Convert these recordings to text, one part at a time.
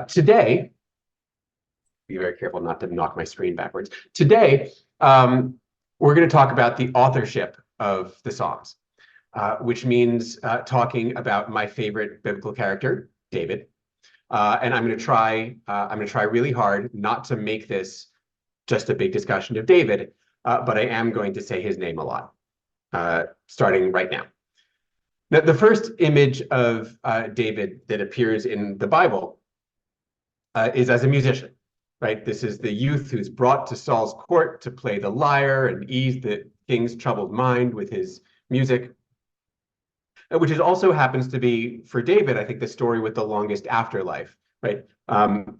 Today, be very careful not to knock my screen backwards. Today, we're going to talk about the authorship of the Psalms, which means talking about my favorite biblical character, David. And I'm going to try really hard not to make this just a big discussion of David, but I am going to say his name a lot, starting right now. The first image of David that appears in the Bible is as a musician, right? This is the youth who's brought to Saul's court to play the lyre and ease the king's troubled mind with his music, which is also happens to be, for David, I think, the story with the longest afterlife, right?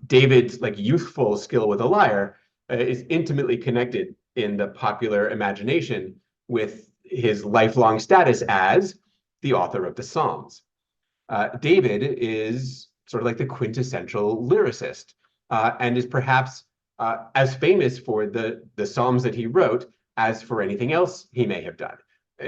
David's like youthful skill with a lyre is intimately connected in the popular imagination with his lifelong status as the author of the Psalms. David is sort of like the quintessential lyricist, and is perhaps as famous for the Psalms that he wrote as for anything else he may have done.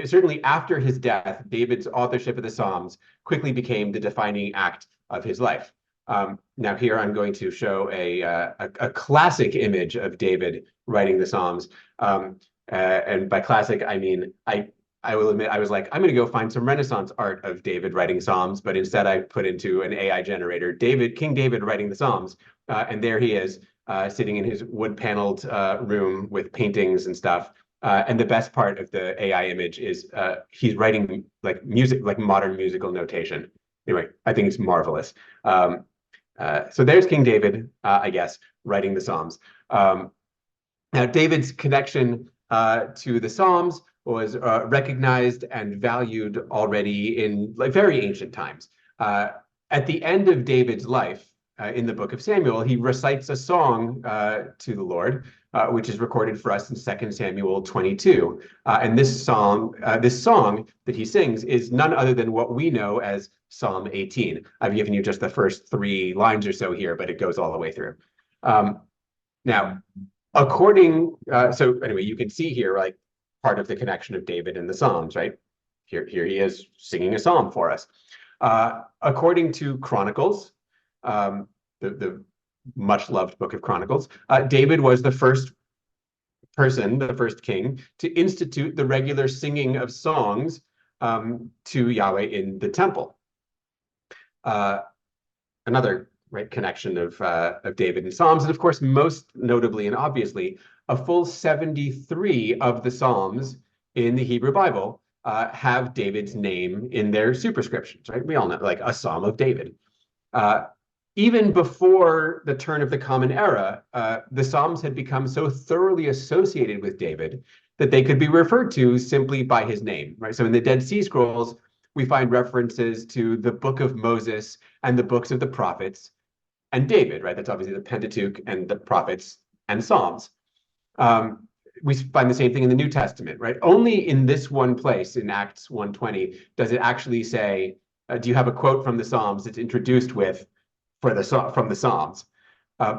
Certainly after his death, David's authorship of the Psalms quickly became the defining act of his life. Now here I'm going to show a classic image of David writing the Psalms. And by classic, I mean, I will admit, I was like, I'm going to go find some Renaissance art of David writing Psalms, but instead I put into an AI generator, King David writing the Psalms. And there he is, sitting in his wood-paneled room with paintings and stuff. And the best part of the AI image is he's writing like music, like modern musical notation. Anyway, I think it's marvelous. So there's King David, I guess, writing the Psalms. Now, David's connection to the Psalms was recognized and valued already in like very ancient times. At the end of David's life, in the book of Samuel, he recites a song to the Lord, which is recorded for us in 2 Samuel 22. And this song that he sings is none other than what we know as Psalm 18. I've given you just the first 3 lines or so here, but it goes all the way through. Now, so anyway, you can see here like part of the connection of David and the Psalms, right? Here he is singing a psalm for us. According to Chronicles, the much loved book of Chronicles, David was the first king to institute the regular singing of songs to Yahweh in the temple. Another connection of David and Psalms, and of course, most notably and obviously, a full 73 of the Psalms in the Hebrew Bible have David's name in their superscriptions, right? We all know, like a Psalm of David. Even before the turn of the Common Era, the Psalms had become so thoroughly associated with David that they could be referred to simply by his name, right? So in the Dead Sea Scrolls, we find references to the Book of Moses and the books of the prophets and David, right? That's obviously the Pentateuch and the prophets and Psalms. We find the same thing in the New Testament, right? Only in this one place in Acts 1:20 does it actually say, do you have a quote from the Psalms that's introduced with from the Psalms?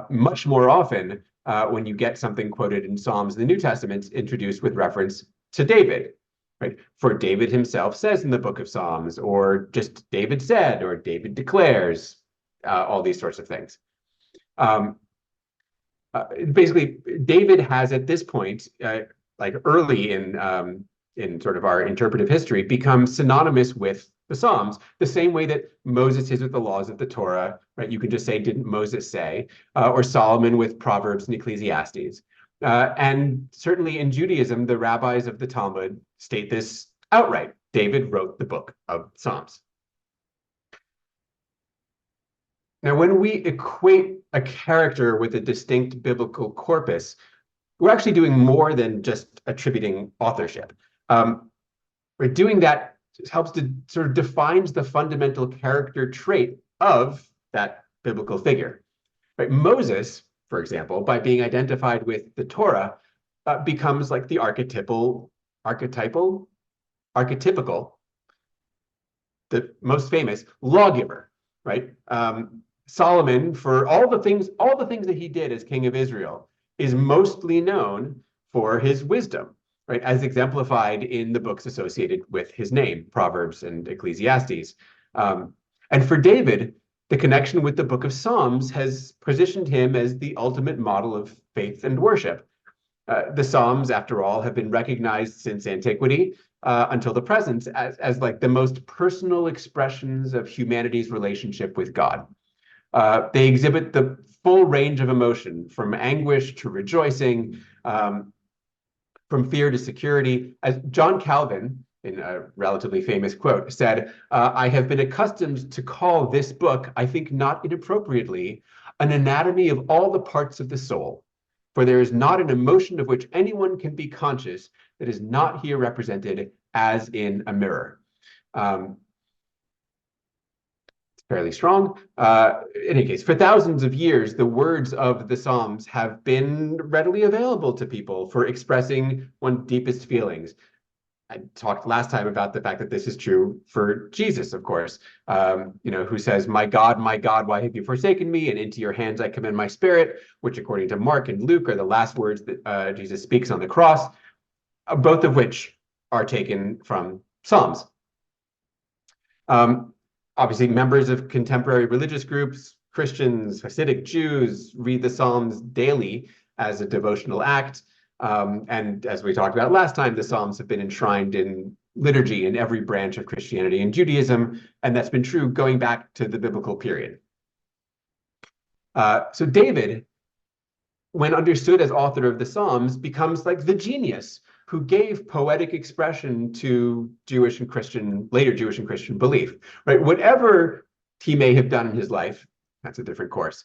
Much more often, when you get something quoted in Psalms in the New Testament, it's introduced with reference to David, right? For David himself says in the book of Psalms, or just David said, or David declares, all these sorts of things. Basically, David has at this point, like early in sort of our interpretive history, become synonymous with the Psalms, the same way that Moses is with the laws of the Torah, right? You can just say, didn't Moses say? Or Solomon with Proverbs and Ecclesiastes. And certainly in Judaism, the rabbis of the Talmud state this outright. David wrote the book of Psalms. Now, when we equate a character with a distinct biblical corpus, we're actually doing more than just attributing authorship. We're doing that helps to sort of defines the fundamental character trait of that biblical figure. Right? Moses, for example, by being identified with the Torah, becomes like the archetypical, the most famous lawgiver, right? Solomon, for all the things that he did as king of Israel, is mostly known for his wisdom, right? As exemplified in the books associated with his name, Proverbs and Ecclesiastes. And for David, the connection with the book of Psalms has positioned him as the ultimate model of faith and worship. The Psalms, after all, have been recognized since antiquity until the present as like the most personal expressions of humanity's relationship with God. They exhibit the full range of emotion, from anguish to rejoicing, from fear to security. As John Calvin, in a relatively famous quote, said, I have been accustomed to call this book, I think not inappropriately, an anatomy of all the parts of the soul. For there is not an emotion of which anyone can be conscious that is not here represented as in a mirror. It's fairly strong. In any case, for thousands of years, the words of the Psalms have been readily available to people for expressing one's deepest feelings. I talked last time about the fact that this is true for Jesus, of course, who says, my God, why have you forsaken me? And into your hands I commend my spirit, which according to Mark and Luke are the last words that Jesus speaks on the cross, both of which are taken from Psalms. Obviously, members of contemporary religious groups, Christians, Hasidic Jews, read the Psalms daily as a devotional act. And as we talked about last time, the Psalms have been enshrined in liturgy in every branch of Christianity and Judaism, and that's been true going back to the biblical period. So David, when understood as author of the Psalms, becomes like the genius who gave poetic expression to Jewish and Christian, later Jewish and Christian belief, right? Whatever he may have done in his life, that's a different course.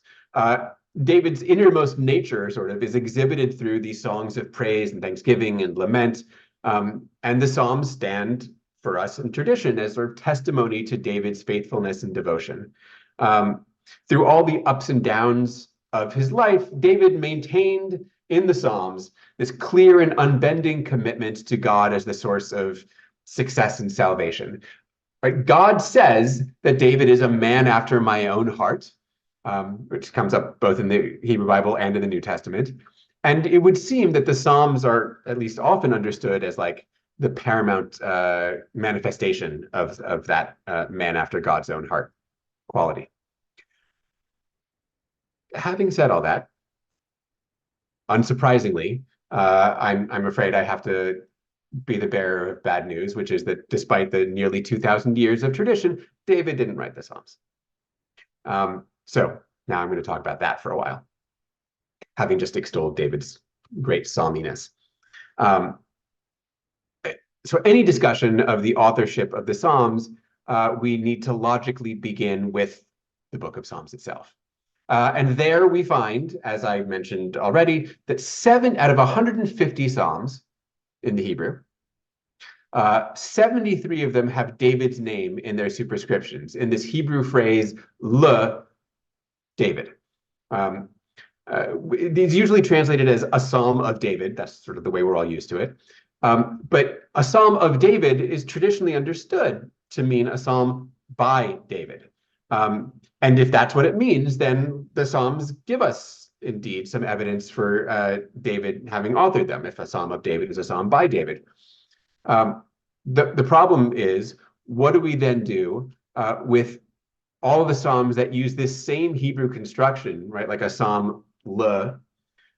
David's innermost nature sort of is exhibited through these songs of praise and thanksgiving and lament. And the Psalms stand for us in tradition as sort of testimony to David's faithfulness and devotion. Through all the ups and downs of his life, David maintained in the Psalms this clear and unbending commitment to God as the source of success and salvation. Right? God says that David is a man after my own heart, which comes up both in the Hebrew Bible and in the New Testament. And it would seem that the Psalms are at least often understood as like the paramount manifestation of that man after God's own heart quality. Having said all that, unsurprisingly, I'm afraid I have to be the bearer of bad news, which is that despite the nearly 2,000 years of tradition, David didn't write the Psalms. So now I'm going to talk about that for a while, having just extolled David's great psalminess. So any discussion of the authorship of the Psalms, we need to logically begin with the book of Psalms itself. And there we find, as I mentioned already, that 7 out of 150 Psalms in the Hebrew, 73 of them have David's name in their superscriptions, in this Hebrew phrase, le David. It's usually translated as a Psalm of David. That's sort of the way we're all used to it. But a Psalm of David is traditionally understood to mean a Psalm by David. And if that's what it means, then the Psalms give us indeed some evidence for David having authored them, if a Psalm of David is a Psalm by David. The problem is, what do we then do with all of the Psalms that use this same Hebrew construction, right? Like a Psalm le,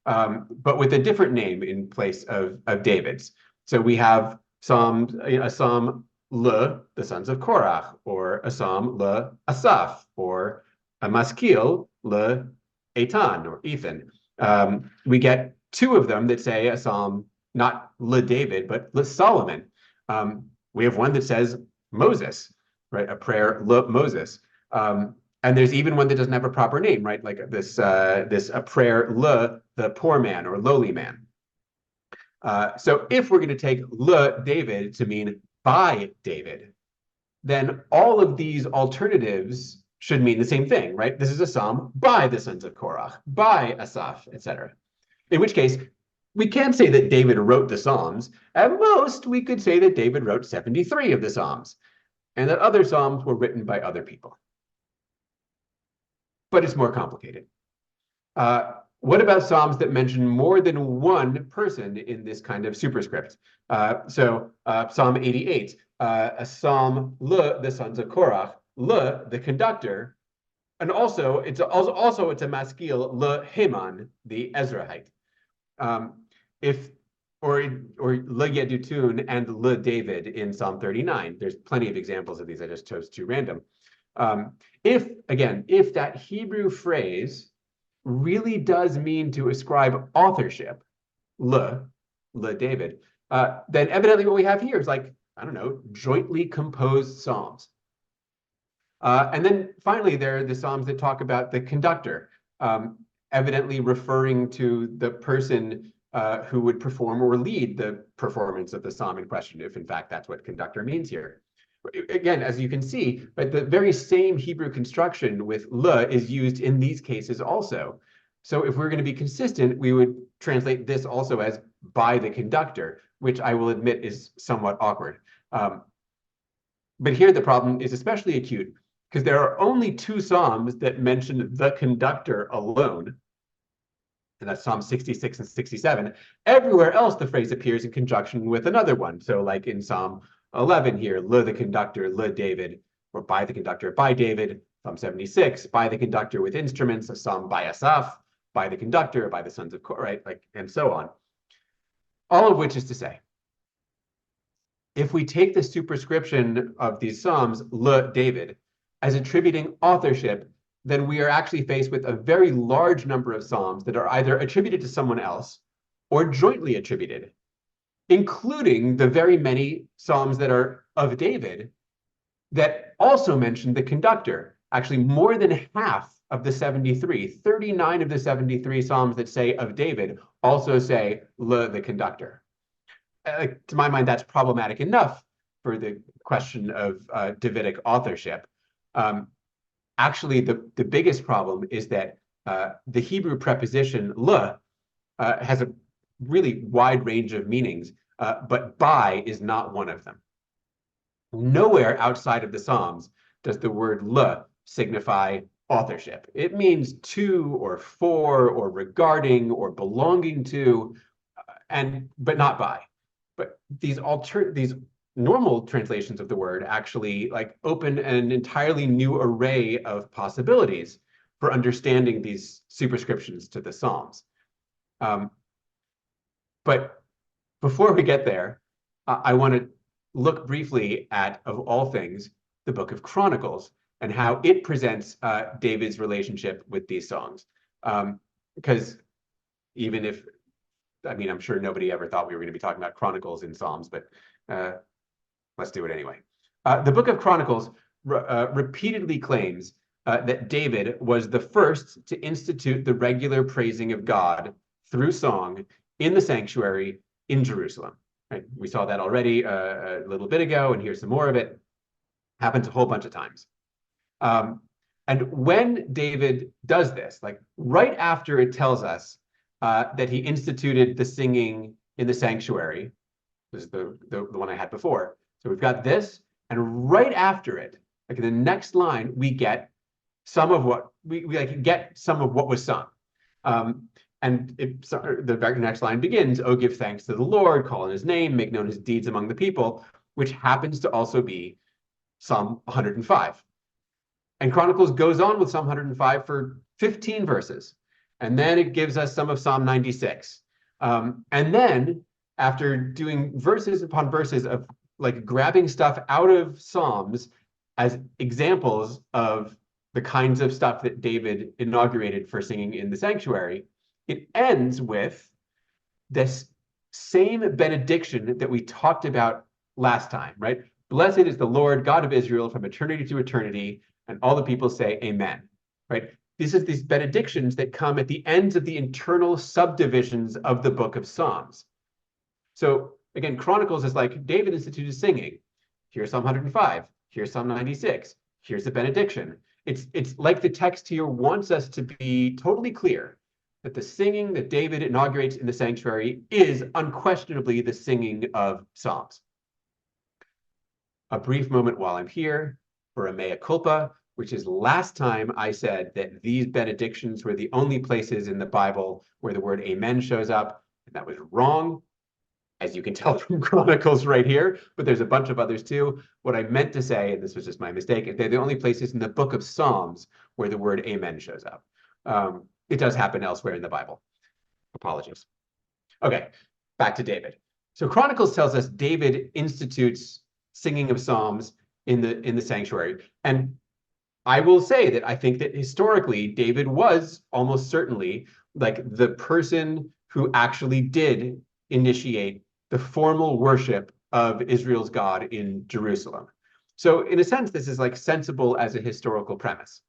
but with a different name in place of David's. So we have a Psalm le, the sons of Korach, or a Psalm le Asaph, or a Maskil le Etan, or Ethan. We get 2 of them that say a Psalm, not le David, but le Solomon. We have one that says Moses, right? A prayer le Moses. And there's even one that doesn't have a proper name, right? Like a prayer le, the poor man or lowly man. So if we're going to take le David to mean by David, then all of these alternatives should mean the same thing, right? This is a psalm by the sons of Korach, by Asaph, etc. In which case, we can't say that David wrote the Psalms. At most, we could say that David wrote 73 of the Psalms, and that other Psalms were written by other people. But it's more complicated. What about Psalms that mention more than one person in this kind of superscript? Psalm 88, a Psalm le, the sons of Korach, le, the conductor, And also it's a maskil le Heman, the Ezrahite. If or le Yedutun and le David in Psalm 39. There's plenty of examples of these. I just chose two random. If that Hebrew phrase really does mean to ascribe authorship, le David, then evidently what we have here is like, I don't know, jointly composed psalms. And then finally, there are the psalms that talk about the conductor, evidently referring to the person who would perform or lead the performance of the psalm in question, if in fact that's what conductor means here. Again, as you can see, but the very same Hebrew construction with le is used in these cases also. So if we're going to be consistent, we would translate this also as by the conductor, which I will admit is somewhat awkward. But here the problem is especially acute because there are only two psalms that mention the conductor alone, and that's Psalm 66 and 67. Everywhere else, the phrase appears in conjunction with another one. So like in Psalm 11 here, le the conductor, le David, or by the conductor, by David. Psalm 76, by the conductor with instruments, a psalm by Asaph, by the conductor, by the sons of Korah, right? Like, and so on. All of which is to say, if we take the superscription of these psalms, le David, as attributing authorship, then we are actually faced with a very large number of psalms that are either attributed to someone else or jointly attributed, including the very many psalms that are of David that also mention the conductor. Actually, more than half of the 73, 39 of the 73 psalms that say of David also say le the conductor. To my mind, that's problematic enough for the question of Davidic authorship. Actually, the biggest problem is that the Hebrew preposition le has a really wide range of meanings, but by is not one of them. Nowhere outside of the Psalms does the word le signify authorship. It means to or for or regarding or belonging to, but not by. But these normal translations of the word actually like open an entirely new array of possibilities for understanding these superscriptions to the Psalms. But before we get there, I want to look briefly at, of all things, the book of Chronicles and how it presents David's relationship with these songs. Because even if, I mean, I'm sure nobody ever thought we were going to be talking about Chronicles in Psalms, but let's do it anyway. The book of Chronicles repeatedly claims that David was the first to institute the regular praising of God through song in the sanctuary in Jerusalem. Right? We saw that already a little bit ago, and here's some more of it. Happens a whole bunch of times. And when David does this, like right after it tells us that he instituted the singing in the sanctuary, this is the one I had before. So we've got this, and right after it, like in the next line, we get some of what we like get some of what was sung. And the next line begins, "Oh, give thanks to the Lord, call on his name, make known his deeds among the people," which happens to also be Psalm 105. And Chronicles goes on with Psalm 105 for 15 verses. And then it gives us some of Psalm 96. And then after doing verses upon verses of like grabbing stuff out of Psalms as examples of the kinds of stuff that David inaugurated for singing in the sanctuary, it ends with this same benediction that we talked about last time, right? Blessed is the Lord God of Israel from eternity to eternity, and all the people say amen, right? This is these benedictions that come at the ends of the internal subdivisions of the book of Psalms. So again, Chronicles is like David instituted singing. Here's Psalm 105. Here's Psalm 96. Here's the benediction. It's like the text here wants us to be totally clear that the singing that David inaugurates in the sanctuary is unquestionably the singing of Psalms. A brief moment while I'm here for a mea culpa, which is last time I said that these benedictions were the only places in the Bible where the word amen shows up, and that was wrong. as you can tell from Chronicles right here, but there's a bunch of others too. What I meant to say, and this was just my mistake, they're the only places in the book of Psalms where the word amen shows up. It does happen elsewhere in the Bible. Apologies. Okay, back to David. So Chronicles tells us David institutes singing of psalms in the sanctuary. And I will say that I think that historically David was almost certainly like the person who actually did initiate the formal worship of Israel's God in Jerusalem. So in a sense, this is like sensible as a historical premise.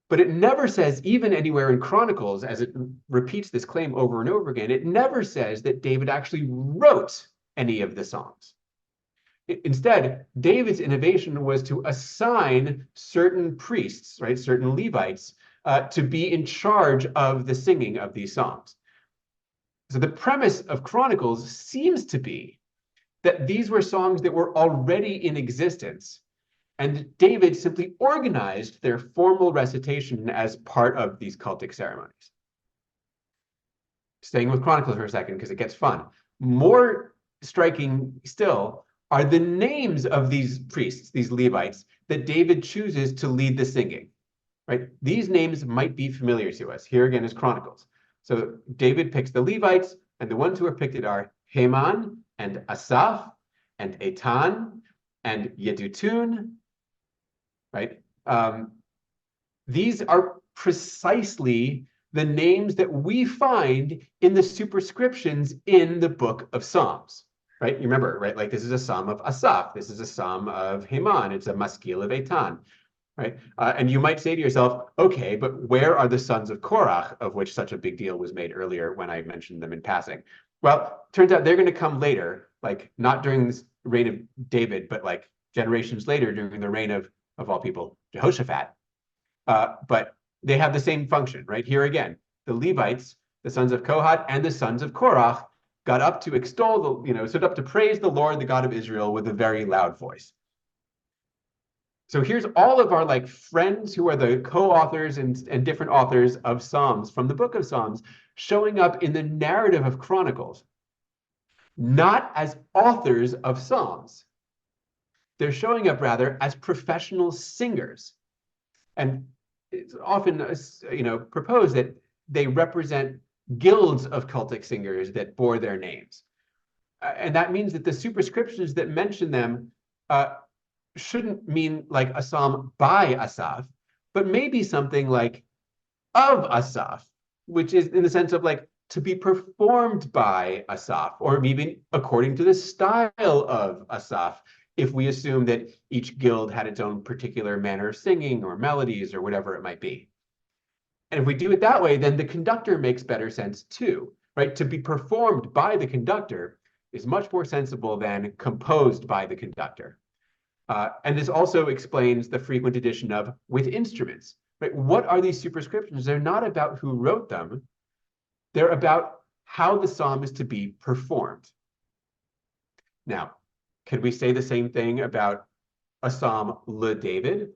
But it never says, even anywhere in Chronicles, as it repeats this claim over and over again, it never says that David actually wrote any of the songs. Instead, David's innovation was to assign certain priests, right, certain Levites, to be in charge of the singing of these songs. So the premise of Chronicles seems to be that these were songs that were already in existence, and David simply organized their formal recitation as part of these cultic ceremonies. Staying with Chronicles for a second, because it gets fun. More striking still are the names of these priests, these Levites, that David chooses to lead the singing, right? These names might be familiar to us. Here again is Chronicles. So David picks the Levites, and the ones who are picked are Heman and Asaph and Etan and Yedutun, right? These are precisely the names that we find in the superscriptions in the book of Psalms, right? You remember, right? Like this is a psalm of Asaph. This is a psalm of Heman. It's a maskil of Etan, right? And you might say to yourself, okay, but where are the sons of Korach, of which such a big deal was made earlier when I mentioned them in passing? Well, turns out they're going to come later, like not during the reign of David, but like generations later during the reign of all people, Jehoshaphat. But they have the same function, right? Here again, the Levites, the sons of Kohat, and the sons of Korach got up to extol stood up to praise the Lord, the God of Israel, with a very loud voice. So here's all of our like friends who are the co-authors and different authors of Psalms from the book of Psalms showing up in the narrative of Chronicles, not as authors of Psalms. They're showing up rather as professional singers. And it's often proposed that they represent guilds of cultic singers that bore their names. And that means that the superscriptions that mention them shouldn't mean like a psalm by Asaph, but maybe something like of Asaph, which is in the sense of like to be performed by Asaph, or even according to the style of Asaph, if we assume that each guild had its own particular manner of singing or melodies or whatever it might be. And if we do it that way, then the conductor makes better sense too, right? To be performed by the conductor is much more sensible than composed by the conductor. And this also explains the frequent addition of with instruments, right? What are these superscriptions? They're not about who wrote them. They're about how the psalm is to be performed. Now, could we say the same thing about a psalm le David?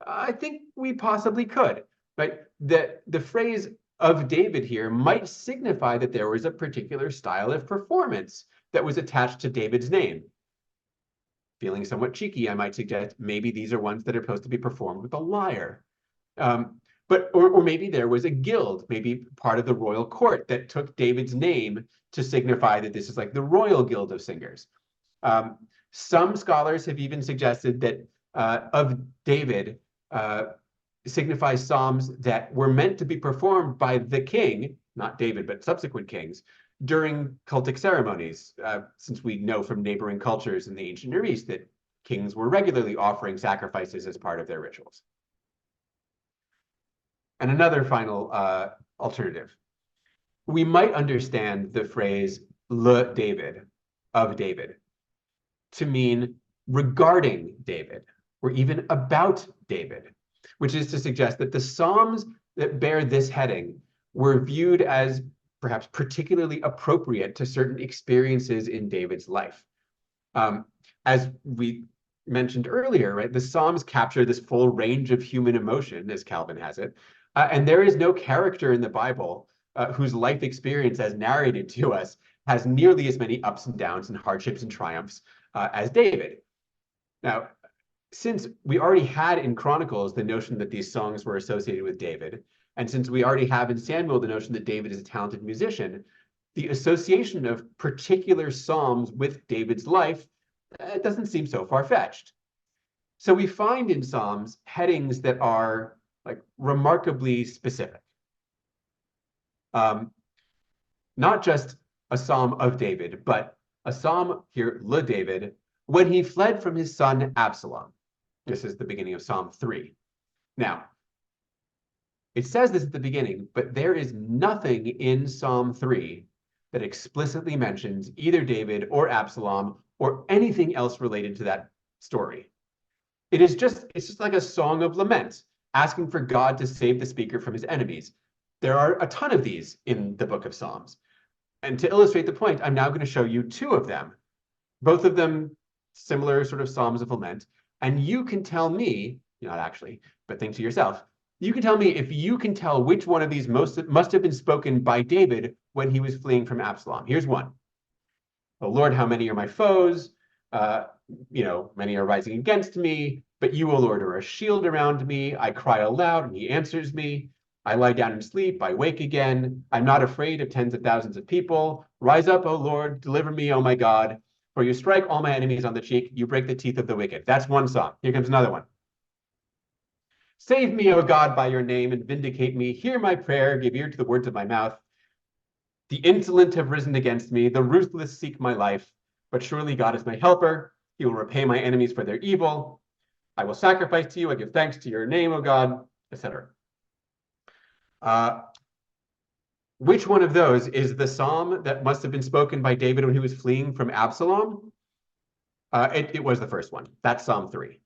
I think we possibly could, right? The phrase of David here might signify that there was a particular style of performance that was attached to David's name. Feeling somewhat cheeky, I might suggest maybe these are ones that are supposed to be performed with a lyre. Or maybe there was a guild, maybe part of the royal court that took David's name to signify that this is like the royal guild of singers. Some scholars have even suggested that of David signifies psalms that were meant to be performed by the king, not David, but subsequent kings, during cultic ceremonies, since we know from neighboring cultures in the ancient Near East that kings were regularly offering sacrifices as part of their rituals. And another final alternative. We might understand the phrase le David, of David, to mean regarding David, or even about David, which is to suggest that the Psalms that bear this heading were viewed as perhaps particularly appropriate to certain experiences in David's life. As we mentioned earlier, right, the Psalms capture this full range of human emotion, as Calvin has it, and there is no character in the Bible whose life experience, as narrated to us, has nearly as many ups and downs and hardships and triumphs as David. Now, since we already had in Chronicles the notion that these songs were associated with David, and since we already have in Samuel the notion that David is a talented musician, the association of particular psalms with David's life doesn't seem so far-fetched. So we find in Psalms headings that are like remarkably specific. Not just a psalm of David, but a psalm here, Le David, when he fled from his son Absalom. This is the beginning of Psalm 3. Now, it says this at the beginning, but there is nothing in Psalm 3 that explicitly mentions either David or Absalom or anything else related to that story. It's just like a song of lament, asking for God to save the speaker from his enemies. There are a ton of these in the book of Psalms. And to illustrate the point, I'm now going to show you two of them, both of them similar sort of psalms of lament. And you can tell me, not actually, but think to yourself, you can tell me if you can tell which one of these must have been spoken by David when he was fleeing from Absalom. Here's one. Oh Lord, how many are my foes? Many are rising against me, but you, O Lord, are a shield around me. I cry aloud, and he answers me. I lie down and sleep, I wake again. I'm not afraid of tens of thousands of people. Rise up, O Lord, deliver me, O my God. For you strike all my enemies on the cheek, you break the teeth of the wicked. That's one psalm. Here comes another one. Save me, O God, by your name, and vindicate me. Hear my prayer, give ear to the words of my mouth. The insolent have risen against me, the ruthless seek my life. But surely God is my helper. He will repay my enemies for their evil. I will sacrifice to you, I give thanks to your name, O God, etc. Which one of those is the psalm that must have been spoken by David when he was fleeing from Absalom? It was the first one. That's Psalm 3.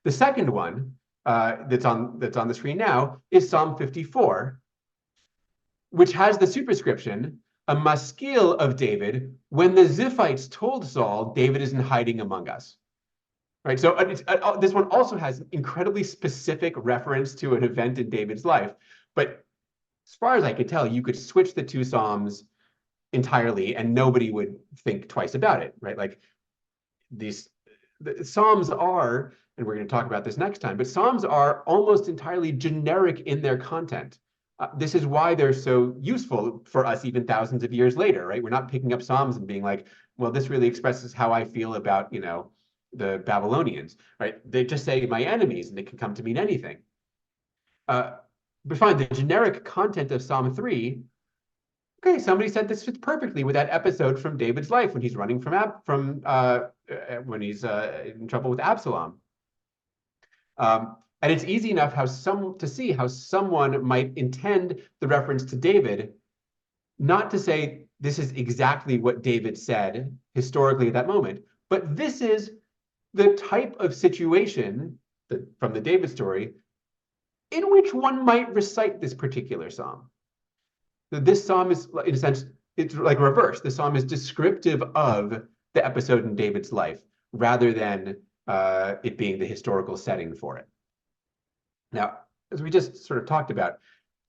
The second one that's on the screen now is Psalm 54, which has the superscription, a maskil of David, when the Ziphites told Saul, David is in hiding among us. Right, so this one also has incredibly specific reference to an event in David's life, but as far as I could tell, you could switch the two psalms entirely and nobody would think twice about it, right? Like the psalms are, and we're going to talk about this next time, but psalms are almost entirely generic in their content. This is why they're so useful for us even thousands of years later, right? We're not picking up psalms and being like, well, this really expresses how I feel about, the Babylonians, right? They just say my enemies, and it can come to mean anything. But fine, the generic content of Psalm 3, okay, somebody said this fits perfectly with that episode from David's life when he's running when he's in trouble with Absalom. And it's easy enough to see how someone might intend the reference to David, not to say this is exactly what David said historically at that moment, but this is the type of situation from the David story in which one might recite this particular psalm. So this psalm is, in a sense, it's like reverse. The psalm is descriptive of the episode in David's life rather than it being the historical setting for it. Now, as we just sort of talked about,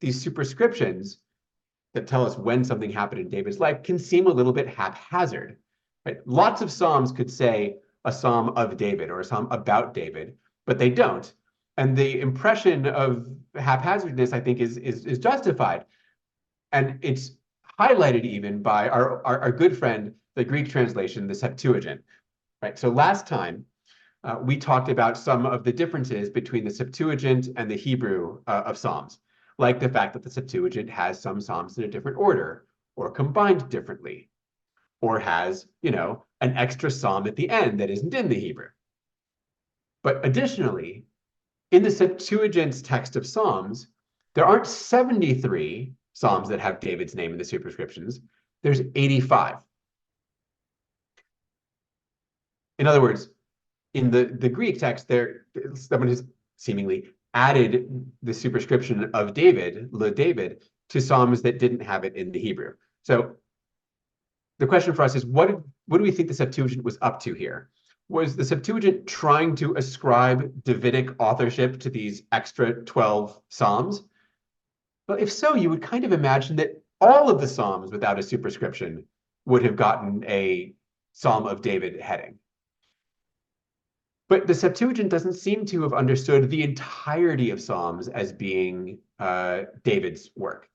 these superscriptions that tell us when something happened in David's life can seem a little bit haphazard. Right? Lots of psalms could say a psalm of David or a psalm about David, but they don't. And the impression of haphazardness, I think, is justified. And it's highlighted even by our good friend, the Greek translation, the Septuagint. Right? So last time, we talked about some of the differences between the Septuagint and the Hebrew of Psalms, like the fact that the Septuagint has some Psalms in a different order or combined differently, or has, an extra psalm at the end that isn't in the Hebrew. But additionally, in the Septuagint's text of Psalms, there aren't 73 Psalms that have David's name in the superscriptions. There's 85. In other words, in the Greek text, someone has seemingly added the superscription of David, Le David, to Psalms that didn't have it in the Hebrew. So the question for us is, what do we think the Septuagint was up to here? Was the Septuagint trying to ascribe Davidic authorship to these extra 12 Psalms? Well, if so, you would kind of imagine that all of the Psalms without a superscription would have gotten a Psalm of David heading. But the Septuagint doesn't seem to have understood the entirety of Psalms as being David's work.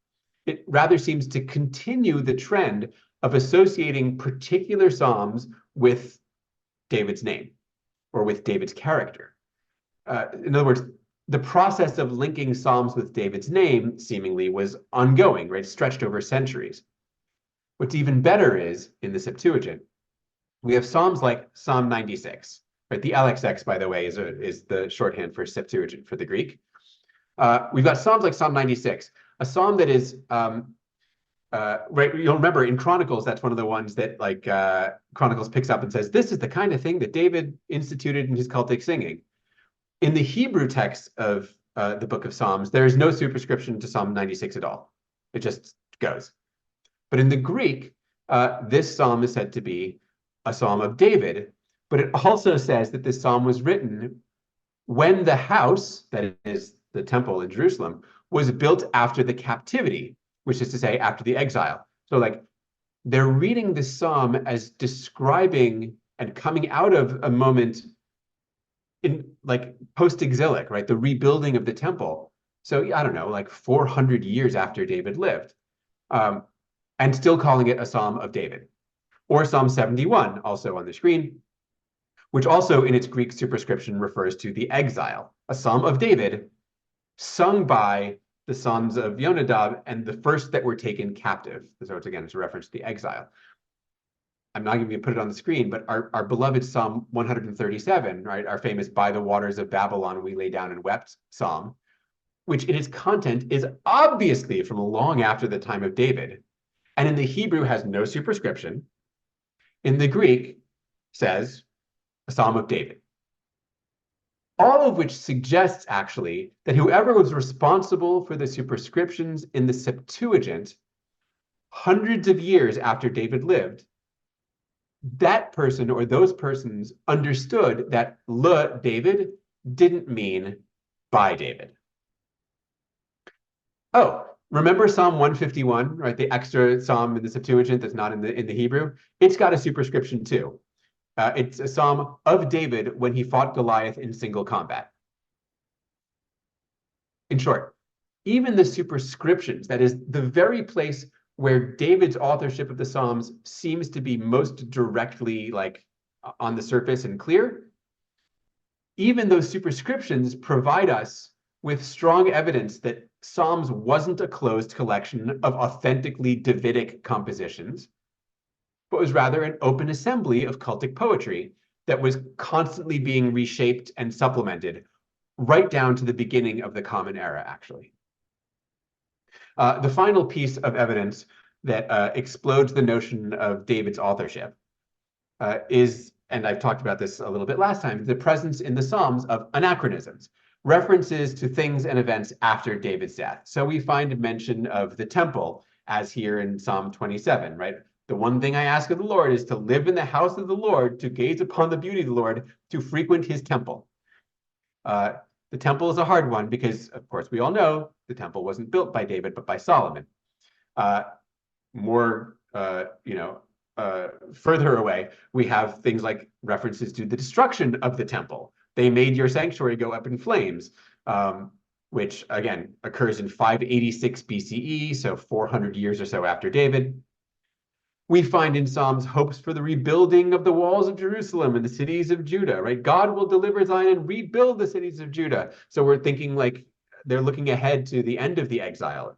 It rather seems to continue the trend of associating particular Psalms with David's name or with David's character. In other words, the process of linking Psalms with David's name seemingly was ongoing, right? Stretched over centuries. What's even better is, in the Septuagint, we have Psalms like Psalm 96, right? The LXX, by the way, is the shorthand for Septuagint for the Greek. We've got Psalms like Psalm 96, a psalm that is, right, you'll remember in Chronicles, that's one of the ones that like Chronicles picks up and says, this is the kind of thing that David instituted in his cultic singing. In the Hebrew text of the book of Psalms, there is no superscription to Psalm 96 at all. It just goes. But in the Greek, this psalm is said to be a psalm of David, but it also says that this psalm was written when the house, that is the temple in Jerusalem, was built after the captivity, which is to say after the exile. So like they're reading this psalm as describing and coming out of a moment in like post-exilic, right? The rebuilding of the temple. So I don't know, like 400 years after David lived, and still calling it a Psalm of David. Or Psalm 71, also on the screen, which also in its Greek superscription refers to the exile, a Psalm of David sung by the sons of Jonadab and the first that were taken captive. So it's again, it's a reference to the exile. I'm not even going to put it on the screen, but our beloved Psalm 137, right, our famous "By the waters of Babylon we lay down and wept" psalm, which in its content is obviously from long after the time of David, and in the Hebrew has no superscription. In the Greek says a Psalm of David. All of which suggests actually that whoever was responsible for the superscriptions in the Septuagint hundreds of years after David lived, that person or those persons understood that le David didn't mean by David. Oh, remember Psalm 151, right? The extra psalm in the Septuagint that's not in the Hebrew? It's got a superscription too. It's a psalm of David when he fought Goliath in single combat. In short, even the superscriptions, that is the very place where David's authorship of the Psalms seems to be most directly like on the surface and clear, even those superscriptions provide us with strong evidence that Psalms wasn't a closed collection of authentically Davidic compositions, but was rather an open assembly of cultic poetry that was constantly being reshaped and supplemented right down to the beginning of the Common Era, actually. The final piece of evidence that explodes the notion of David's authorship is, and I've talked about this a little bit last time, the presence in the Psalms of anachronisms, references to things and events after David's death. So we find mention of the temple, as here in Psalm 27, right? The one thing I ask of the Lord is to live in the house of the Lord, to gaze upon the beauty of the Lord, to frequent his temple. The temple is a hard one because, of course, we all know the temple wasn't built by David, but by Solomon. Further away, we have things like references to the destruction of the temple. They made your sanctuary go up in flames, which again occurs in 586 BCE, so 400 years or so after David. We find in Psalms hopes for the rebuilding of the walls of Jerusalem and the cities of Judah, right? God will deliver Zion and rebuild the cities of Judah. So we're thinking like they're looking ahead to the end of the exile.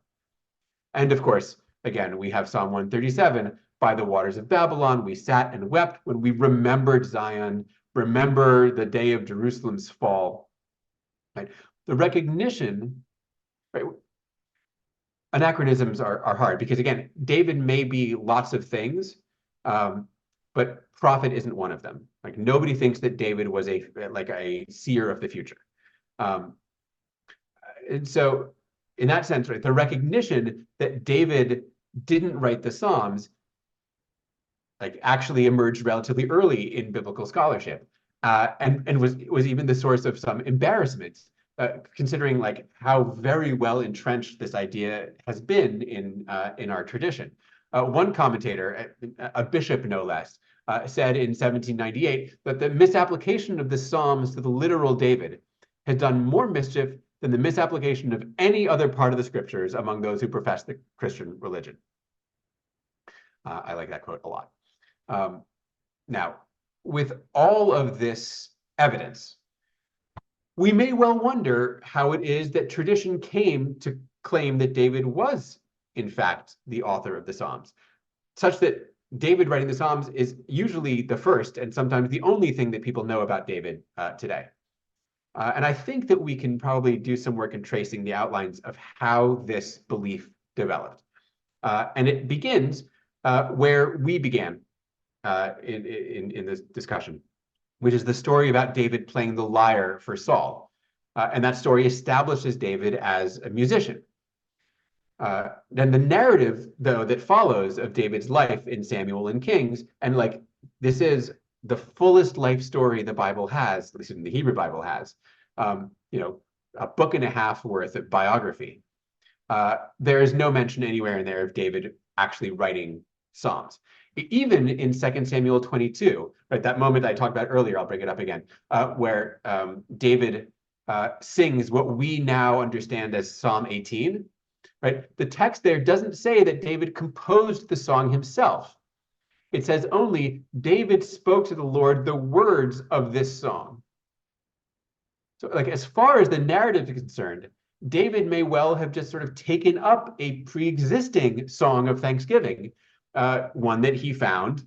And of course, again, we have Psalm 137, by the waters of Babylon, we sat and wept when we remembered Zion, remember the day of Jerusalem's fall. Right? The recognition, right? Anachronisms are hard because, again, David may be lots of things, but prophet isn't one of them. Like nobody thinks that David was a seer of the future. And so in that sense, right, the recognition that David didn't write the Psalms like actually emerged relatively early in biblical scholarship, and was even the source of some embarrassment, considering like how very well entrenched this idea has been in our tradition. One commentator, a bishop no less, said in 1798 that the misapplication of the Psalms to the literal David had done more mischief than the misapplication of any other part of the scriptures among those who profess the Christian religion. I like that quote a lot. Now, with all of this evidence, we may well wonder how it is that tradition came to claim that David was, in fact, the author of the Psalms, such that David writing the Psalms is usually the first and sometimes the only thing that people know about David today. And I think that we can probably do some work in tracing the outlines of how this belief developed. And it begins where we began in this discussion, which is the story about David playing the lyre for Saul. And that story establishes David as a musician. Then the narrative, though, that follows of David's life in Samuel and Kings, and like this is the fullest life story the Bible has, at least in the Hebrew Bible has, you know, a book and a half worth of biography. There is no mention anywhere in there of David actually writing Psalms. Even in 2 Samuel 22, right, that moment I talked about earlier, I'll bring it up again, where David sings what we now understand as Psalm 18, right? The text there doesn't say that David composed the song himself. It says only David spoke to the Lord the words of this song. So like as far as the narrative is concerned, David may well have just sort of taken up a pre-existing song of thanksgiving, one that he found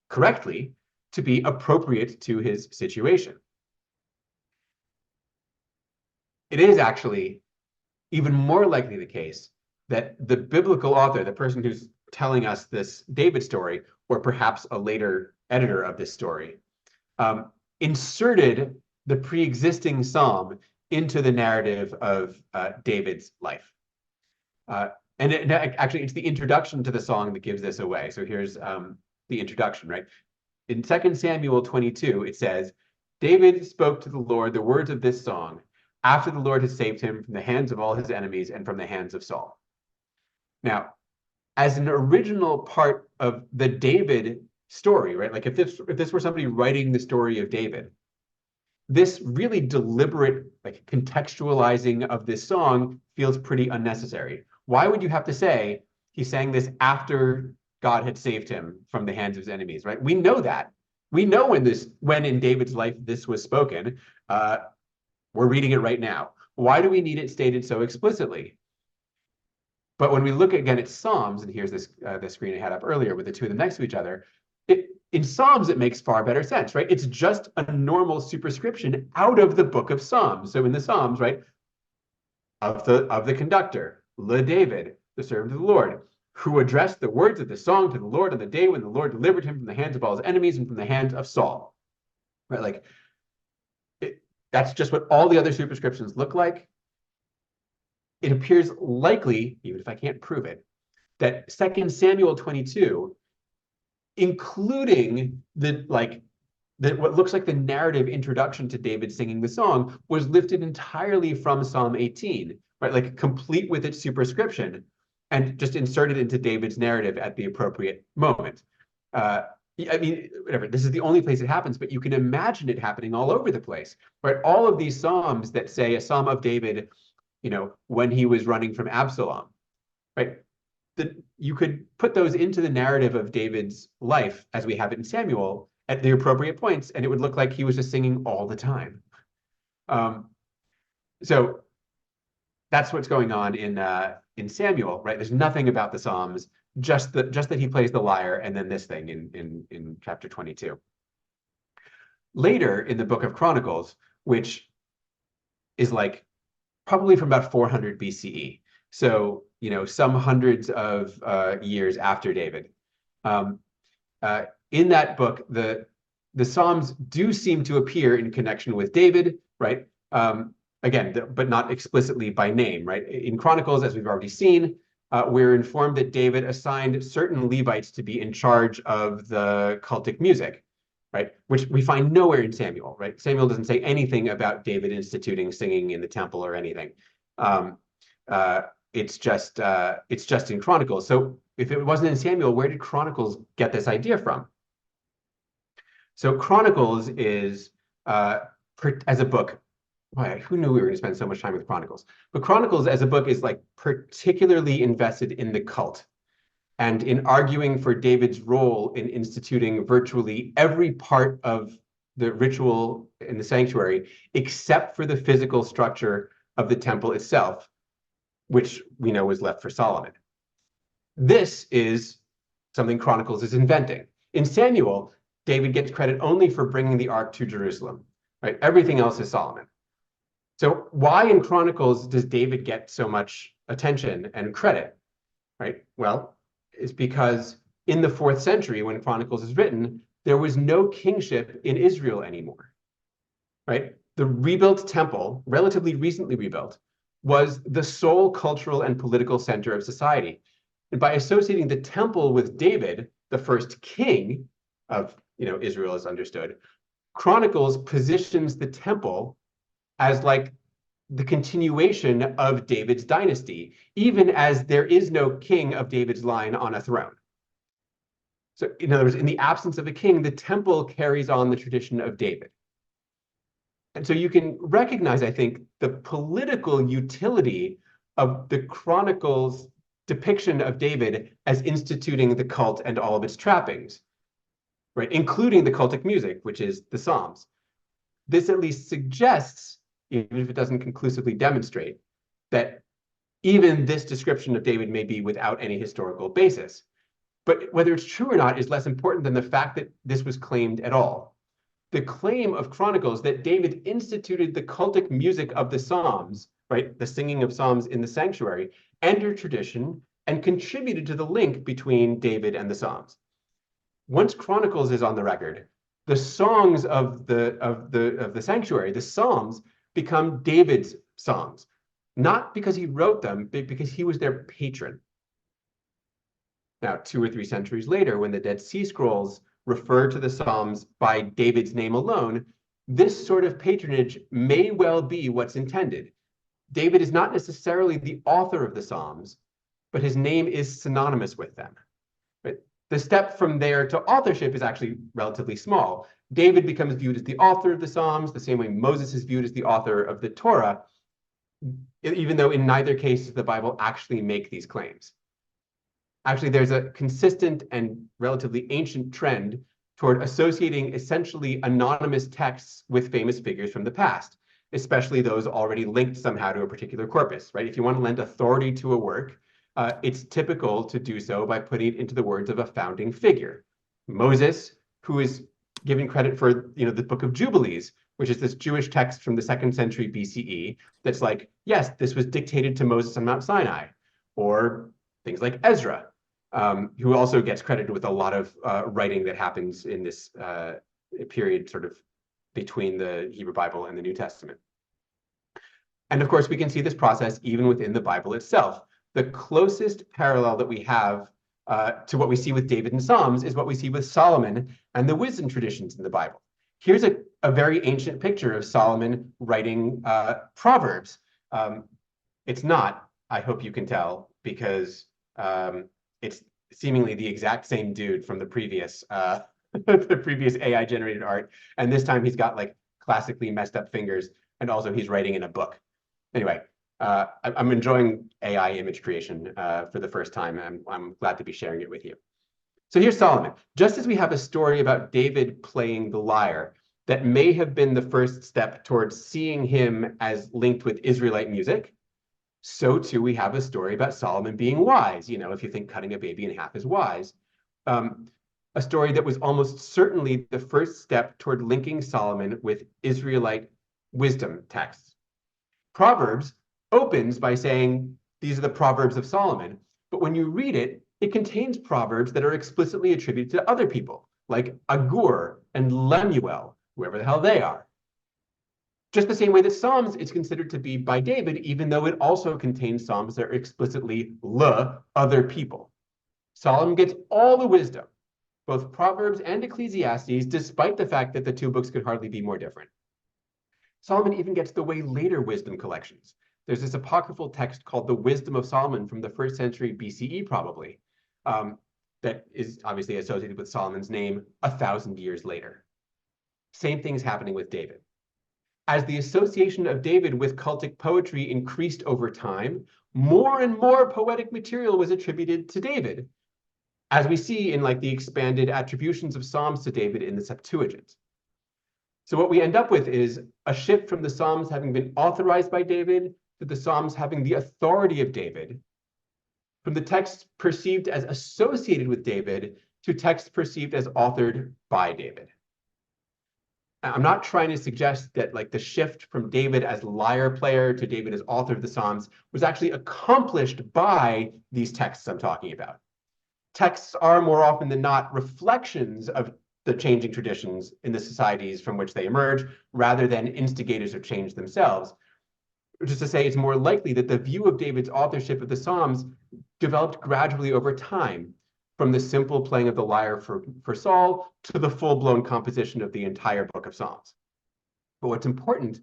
correctly to be appropriate to his situation. It is actually even more likely the case that the biblical author, the person who's telling us this David story, or perhaps a later editor of this story, inserted the pre-existing psalm into the narrative of David's life. And actually, it's the introduction to the song that gives this away. So here's the introduction, right? In 2 Samuel 22, it says, David spoke to the Lord the words of this song after the Lord had saved him from the hands of all his enemies and from the hands of Saul. Now, as an original part of the David story, right? Like if this were somebody writing the story of David, this really deliberate like contextualizing of this song feels pretty unnecessary. Why would you have to say he sang this after God had saved him from the hands of his enemies, right? We know that. We know when in David's life this was spoken. We're reading it right now. Why do we need it stated so explicitly? But when we look again at Psalms, and here's this the screen I had up earlier with the two of them next to each other, in Psalms, it makes far better sense, right? It's just a normal superscription out of the book of Psalms. So in the Psalms, right, of the conductor, Le David, the servant of the Lord, who addressed the words of the song to the Lord on the day when the Lord delivered him from the hands of all his enemies and from the hands of Saul, right? Like that's just what all the other superscriptions look like. It appears likely, even if I can't prove it, that 2 Samuel 22, including what looks like the narrative introduction to David singing the song, was lifted entirely from Psalm 18, right? Like complete with its superscription, and just inserted into David's narrative at the appropriate moment. I mean, whatever, this is the only place it happens, but you can imagine it happening all over the place, right? All of these Psalms that say a Psalm of David, you know, when he was running from Absalom, right? You could put those into the narrative of David's life as we have it in Samuel at the appropriate points, and it would look like he was just singing all the time. So that's what's going on in Samuel, right? There's nothing about the Psalms, just that he plays the lyre, and then this thing in chapter 22. Later in the book of Chronicles, which is like probably from about 400 BCE, so you know, some hundreds of years after David. In that book, the Psalms do seem to appear in connection with David, right? Again, but not explicitly by name, right? In Chronicles, as we've already seen, we're informed that David assigned certain Levites to be in charge of the cultic music, right? Which we find nowhere in Samuel, right? Samuel doesn't say anything about David instituting singing in the temple or anything. It's just in Chronicles. So If it wasn't in Samuel, where did Chronicles get this idea from? So Chronicles is, as a book, boy, who knew we were going to spend so much time with Chronicles? But Chronicles as a book is like particularly invested in the cult and in arguing for David's role in instituting virtually every part of the ritual in the sanctuary, except for the physical structure of the temple itself, which we know was left for Solomon. This is something Chronicles is inventing. In Samuel, David gets credit only for bringing the ark to Jerusalem, right? Everything else is Solomon. So why in Chronicles does David get so much attention and credit, right? Well, it's because in the 4th century, when Chronicles is written, there was no kingship in Israel anymore, right? The rebuilt temple, relatively recently rebuilt, was the sole cultural and political center of society. And by associating the temple with David, the first king of Israel as understood, Chronicles positions the temple as like the continuation of David's dynasty, even as there is no king of David's line on a throne. So in other words, in the absence of a king, the temple carries on the tradition of David. And so you can recognize, I think, the political utility of the Chronicles' depiction of David as instituting the cult and all of its trappings, right? Including the cultic music, which is the Psalms. This at least suggests, even if it doesn't conclusively demonstrate, that even this description of David may be without any historical basis. But whether it's true or not is less important than the fact that this was claimed at all. The claim of Chronicles that David instituted the cultic music of the Psalms, right, the singing of Psalms in the sanctuary, entered tradition and contributed to the link between David and the Psalms. Once Chronicles is on the record, the songs of the sanctuary, the Psalms, become David's songs, not because he wrote them, but because he was their patron. Now, 2 or 3 centuries later, when the Dead Sea Scrolls refer to the Psalms by David's name alone, this sort of patronage may well be what's intended. David is not necessarily the author of the Psalms, but his name is synonymous with them. But the step from there to authorship is actually relatively small. David becomes viewed as the author of the Psalms, the same way Moses is viewed as the author of the Torah, even though in neither case does the Bible actually make these claims. Actually, there's a consistent and relatively ancient trend toward associating essentially anonymous texts with famous figures from the past, especially those already linked somehow to a particular corpus, right? If you want to lend authority to a work, it's typical to do so by putting it into the words of a founding figure. Moses, who is given credit for the Book of Jubilees, which is this Jewish text from the 2nd century BCE that's like, yes, this was dictated to Moses on Mount Sinai. Or things like Ezra, who also gets credited with a lot of writing that happens in this period sort of between the Hebrew Bible and the New Testament. And of course, we can see this process even within the Bible itself. The closest parallel that we have to what we see with David and Psalms is what we see with Solomon and the wisdom traditions in the Bible. Here's a very ancient picture of Solomon writing Proverbs. It's not, I hope you can tell, because it's seemingly the exact same dude from the previous the previous AI generated art. And this time he's got like classically messed up fingers, and also he's writing in a book. Anyway, I'm enjoying AI image creation for the first time, and I'm glad to be sharing it with you. So here's Solomon. Just as we have a story about David playing the lyre that may have been the first step towards seeing him as linked with Israelite music, so too we have a story about Solomon being wise. If you think cutting a baby in half is wise. A story that was almost certainly the first step toward linking Solomon with Israelite wisdom texts. Proverbs opens by saying, these are the Proverbs of Solomon. But when you read it, it contains proverbs that are explicitly attributed to other people, like Agur and Lemuel, whoever the hell they are. Just the same way that Psalms is considered to be by David, even though it also contains Psalms that are explicitly other people. Solomon gets all the wisdom, both Proverbs and Ecclesiastes, despite the fact that the 2 books could hardly be more different. Solomon even gets the way later wisdom collections. There's this apocryphal text called the Wisdom of Solomon from the 1st century BCE, probably, that is obviously associated with Solomon's name 1,000 years later. Same thing is happening with David. As the association of David with cultic poetry increased over time, more and more poetic material was attributed to David, as we see in like the expanded attributions of Psalms to David in the Septuagint. So what we end up with is a shift from the Psalms having been authorized by David to the Psalms having the authority of David, from the texts perceived as associated with David to texts perceived as authored by David. I'm not trying to suggest that like the shift from David as lyre player to David as author of the Psalms was actually accomplished by these texts I'm talking about. Texts are more often than not reflections of the changing traditions in the societies from which they emerge, rather than instigators of change themselves. Which is to say, it's more likely that the view of David's authorship of the Psalms developed gradually over time, from the simple playing of the lyre for Saul to the full-blown composition of the entire book of Psalms. But what's important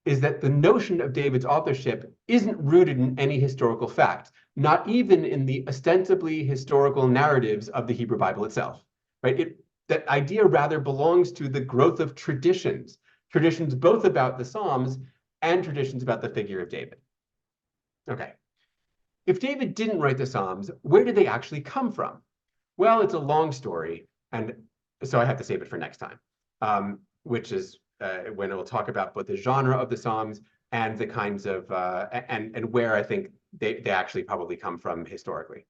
is that the notion of David's authorship isn't rooted in any historical fact, not even in the ostensibly historical narratives of the Hebrew Bible itself, right? That idea rather belongs to the growth of traditions both about the Psalms and traditions about the figure of David. Okay. If David didn't write the Psalms, where did they actually come from? Well, it's a long story, and so I have to save it for next time, which is when we'll talk about both the genre of the Psalms and the kinds of, and where I think they actually probably come from historically.